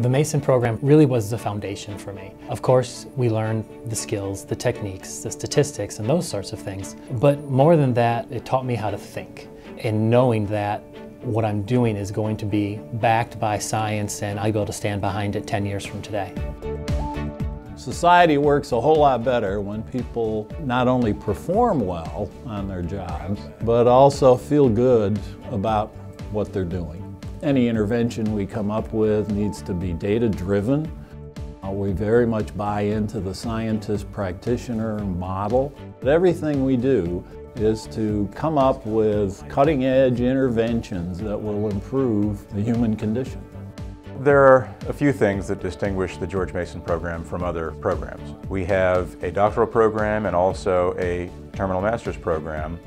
The Mason program really was the foundation for me. Of course, we learned the skills, the techniques, the statistics, and those sorts of things. But more than that, it taught me how to think. And knowing that what I'm doing is going to be backed by science and I'll be able to stand behind it 10 years from today. Society works a whole lot better when people not only perform well on their jobs, but also feel good about what they're doing. Any intervention we come up with needs to be data-driven. We very much buy into the scientist-practitioner model. But everything we do is to come up with cutting-edge interventions that will improve the human condition. There are a few things that distinguish the George Mason program from other programs. We have a doctoral program and also a terminal master's program.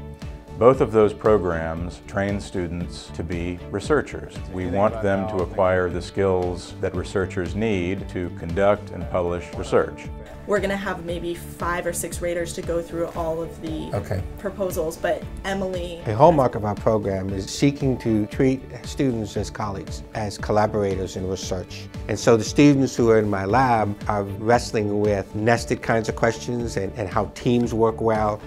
Both of those programs train students to be researchers. We want them to acquire the skills that researchers need to conduct and publish research. We're going to have maybe 5 or 6 raters to go through all of the proposals, but Emily... The hallmark of our program is seeking to treat students as colleagues, as collaborators in research. And so the students who are in my lab are wrestling with nested kinds of questions and how teams work well,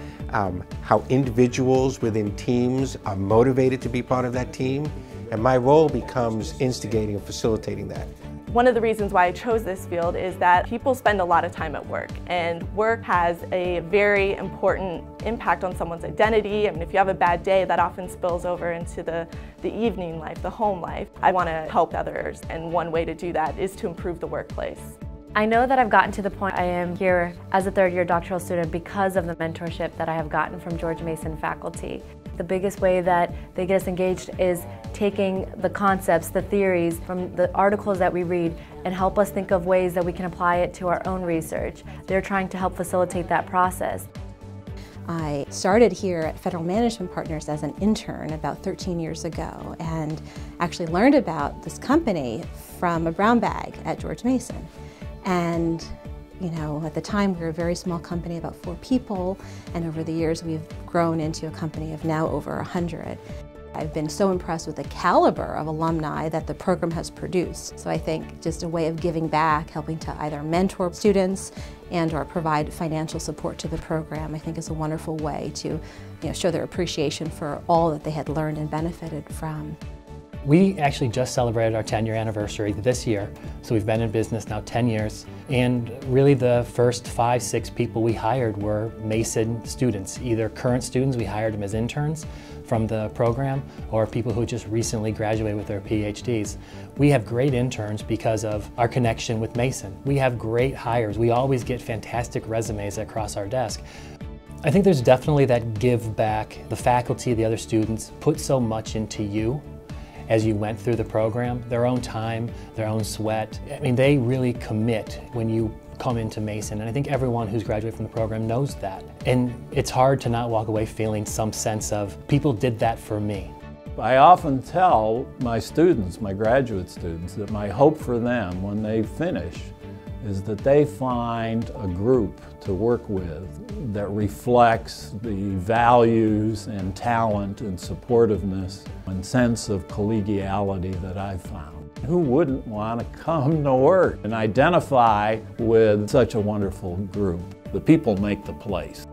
how individuals within teams are motivated to be part of that team. And my role becomes instigating and facilitating that. One of the reasons why I chose this field is that people spend a lot of time at work, and work has a very important impact on someone's identity. I mean, if you have a bad day, that often spills over into the evening life, the home life. I want to help others, and one way to do that is to improve the workplace. I know that I've gotten to the point I am here as a third-year doctoral student because of the mentorship that I have gotten from George Mason faculty. The biggest way that they get us engaged is taking the concepts, the theories from the articles that we read and help us think of ways that we can apply it to our own research. They're trying to help facilitate that process. I started here at Federal Management Partners as an intern about 13 years ago and actually learned about this company from a brown bag at George Mason. And you know, at the time we were a very small company, about 4 people, and over the years we've grown into a company of now over 100. I've been so impressed with the caliber of alumni that the program has produced. So I think just a way of giving back, helping to either mentor students and or provide financial support to the program, I think is a wonderful way to show their appreciation for all that they had learned and benefited from. We actually just celebrated our 10-year anniversary this year, so we've been in business now 10 years, and really the first 5, 6 people we hired were Mason students, either current students, we hired them as interns from the program, or people who just recently graduated with their PhDs. We have great interns because of our connection with Mason. We have great hires. We always get fantastic resumes across our desk. I think there's definitely that give back. The faculty, the other students put so much into you as you went through the program, their own time, their own sweat. I mean, they really commit when you come into Mason, and I think everyone who's graduated from the program knows that. And it's hard to not walk away feeling some sense of, people did that for me. I often tell my students, my graduate students, that my hope for them when they finish is that they find a group to work with that reflects the values and talent and supportiveness and sense of collegiality that I've found. Who wouldn't want to come to work and identify with such a wonderful group? The people make the place.